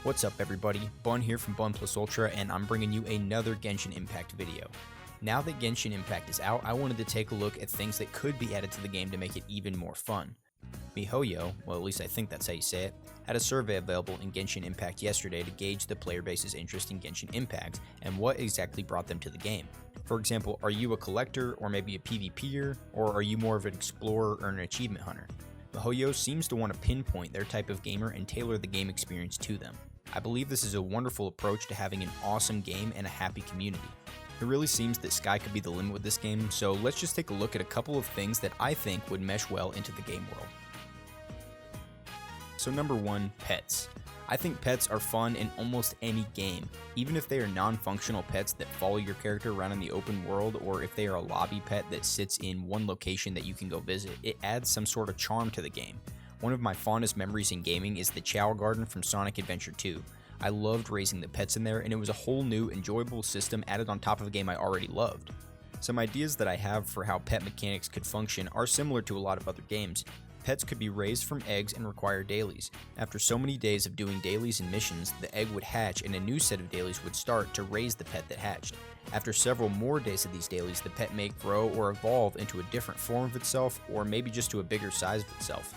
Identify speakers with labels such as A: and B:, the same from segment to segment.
A: What's up everybody, Bun here from BunPlusUltra, and I'm bringing you another Genshin Impact video. Now that Genshin Impact is out, I wanted to take a look at things that could be added to the game to make it even more fun. MiHoYo, well at least I think that's how you say it, had a survey available in Genshin Impact yesterday to gauge the player base's interest in Genshin Impact and what exactly brought them to the game. For example, are you a collector or maybe a PvPer, or are you more of an explorer or an achievement hunter? MiHoYo seems to want to pinpoint their type of gamer and tailor the game experience to them. I believe this is a wonderful approach to having an awesome game and a happy community. It really seems that sky could be the limit with this game, so let's just take a look at a couple of things that I think would mesh well into the game world. So number 1, pets. I think pets are fun in almost any game, even if they are non-functional pets that follow your character around in the open world, or if they are a lobby pet that sits in one location that you can go visit. It adds some sort of charm to the game. One of my fondest memories in gaming is the Chow Garden from Sonic Adventure 2. I loved raising the pets in there, and it was a whole new, enjoyable system added on top of a game I already loved. Some ideas that I have for how pet mechanics could function are similar to a lot of other games. Pets could be raised from eggs and require dailies. After so many days of doing dailies and missions, the egg would hatch and a new set of dailies would start to raise the pet that hatched. After several more days of these dailies, the pet may grow or evolve into a different form of itself, or maybe just to a bigger size of itself.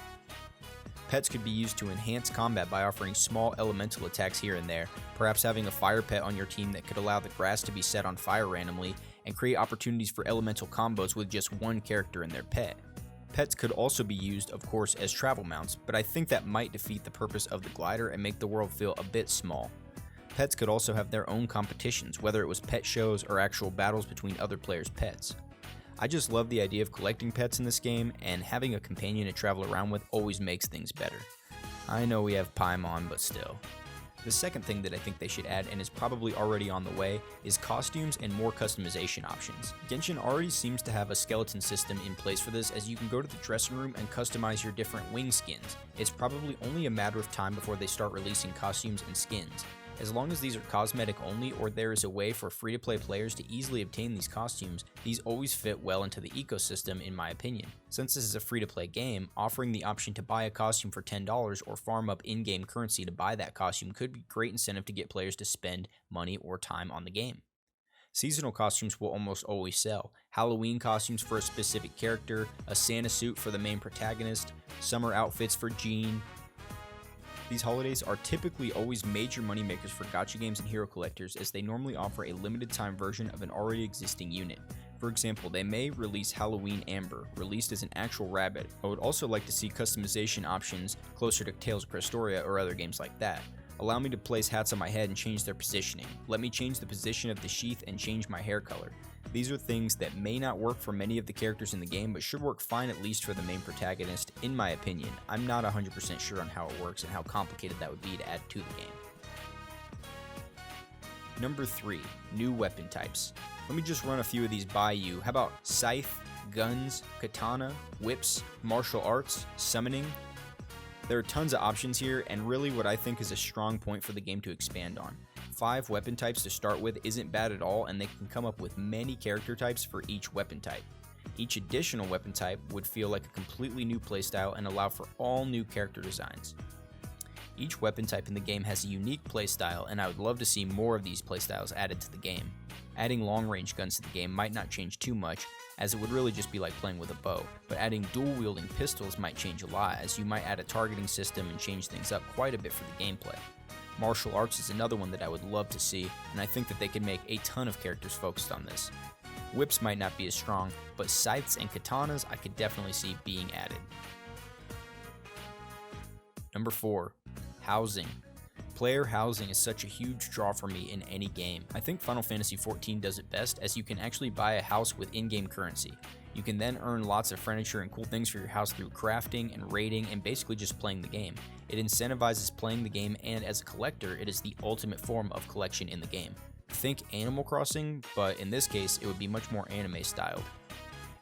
A: Pets could be used to enhance combat by offering small elemental attacks here and there, perhaps having a fire pet on your team that could allow the grass to be set on fire randomly, and create opportunities for elemental combos with just one character and their pet. Pets could also be used, of course, as travel mounts, but I think that might defeat the purpose of the glider and make the world feel a bit small. Pets could also have their own competitions, whether it was pet shows or actual battles between other players' pets. I just love the idea of collecting pets in this game, and having a companion to travel around with always makes things better. I know we have Paimon, but still. The second thing that I think they should add, and is probably already on the way, is costumes and more customization options. Genshin already seems to have a skeleton system in place for this, as you can go to the dressing room and customize your different wing skins. It's probably only a matter of time before they start releasing costumes and skins. As long as these are cosmetic only, or there is a way for free-to-play players to easily obtain these costumes, these always fit well into the ecosystem in my opinion. Since this is a free-to-play game, offering the option to buy a costume for $10 or farm up in-game currency to buy that costume could be great incentive to get players to spend money or time on the game. Seasonal costumes will almost always sell. Halloween costumes for a specific character, a Santa suit for the main protagonist, summer outfits for Jean. These holidays are typically always major moneymakers for gacha games and hero collectors, as they normally offer a limited time version of an already existing unit. For example, they may release Halloween Amber, released as an actual rabbit. I would also like to see customization options closer to Tales of Crestoria or other games like that. Allow me to place hats on my head and change their positioning. Let me change the position of the sheath and change my hair color. These are things that may not work for many of the characters in the game, but should work fine at least for the main protagonist, in my opinion. I'm not 100% sure on how it works and how complicated that would be to add to the game. Number 3, new weapon types. Let me just run a few of these by you. How about scythe, guns, katana, whips, martial arts, summoning? There are tons of options here, and really what I think is a strong point for the game to expand on. 5 weapon types to start with isn't bad at all, and they can come up with many character types for each weapon type. Each additional weapon type would feel like a completely new playstyle and allow for all new character designs. Each weapon type in the game has a unique playstyle, and I would love to see more of these playstyles added to the game. Adding long-range guns to the game might not change too much, as it would really just be like playing with a bow, but adding dual-wielding pistols might change a lot, as you might add a targeting system and change things up quite a bit for the gameplay. Martial arts is another one that I would love to see, and I think that they could make a ton of characters focused on this. Whips might not be as strong, but scythes and katanas I could definitely see being added. Number 4, housing. Player housing is such a huge draw for me in any game. I think Final Fantasy XIV does it best, as you can actually buy a house with in-game currency. You can then earn lots of furniture and cool things for your house through crafting and raiding and basically just playing the game. It incentivizes playing the game, and as a collector, it is the ultimate form of collection in the game. Think Animal Crossing, but in this case, it would be much more anime styled.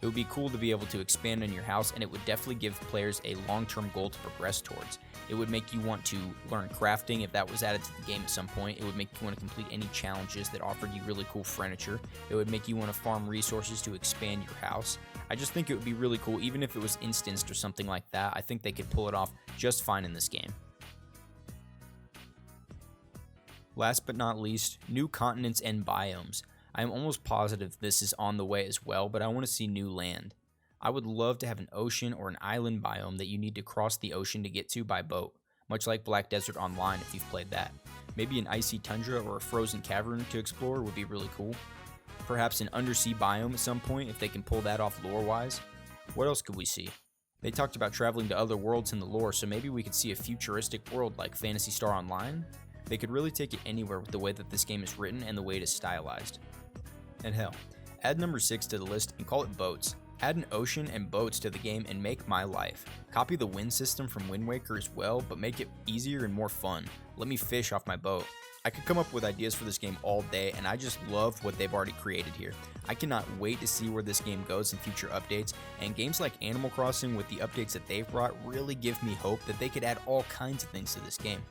A: It would be cool to be able to expand on your house, and it would definitely give players a long-term goal to progress towards. It would make you want to learn crafting if that was added to the game at some point. It would make you want to complete any challenges that offered you really cool furniture. It would make you want to farm resources to expand your house. I just think it would be really cool, even if it was instanced or something like that. I think they could pull it off just fine in this game. Last but not least, new continents and biomes. I am almost positive this is on the way as well, but I want to see new land. I would love to have an ocean or an island biome that you need to cross the ocean to get to by boat, much like Black Desert Online if you've played that. Maybe an icy tundra or a frozen cavern to explore would be really cool. Perhaps an undersea biome at some point if they can pull that off lore-wise. What else could we see? They talked about traveling to other worlds in the lore, so maybe we could see a futuristic world like Phantasy Star Online? They could really take it anywhere with the way that this game is written and the way it is stylized. And hell, add number 6 to the list and call it boats. Add an ocean and boats to the game and make my life. Copy the wind system from Wind Waker as well, but make it easier and more fun. Let me fish off my boat. I could come up with ideas for this game all day, and I just love what they've already created here. I cannot wait to see where this game goes in future updates, and games like Animal Crossing with the updates that they've brought really give me hope that they could add all kinds of things to this game.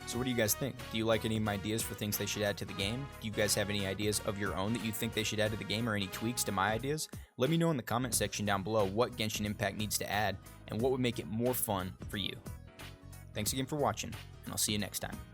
A: So what do you guys think? Do you like any of my ideas for things they should add to the game? Do you guys have any ideas of your own that you think they should add to the game, or any tweaks to my ideas? Let me know in the comment section down below what Genshin Impact needs to add and what would make it more fun for you. Thanks again for watching, and I'll see you next time.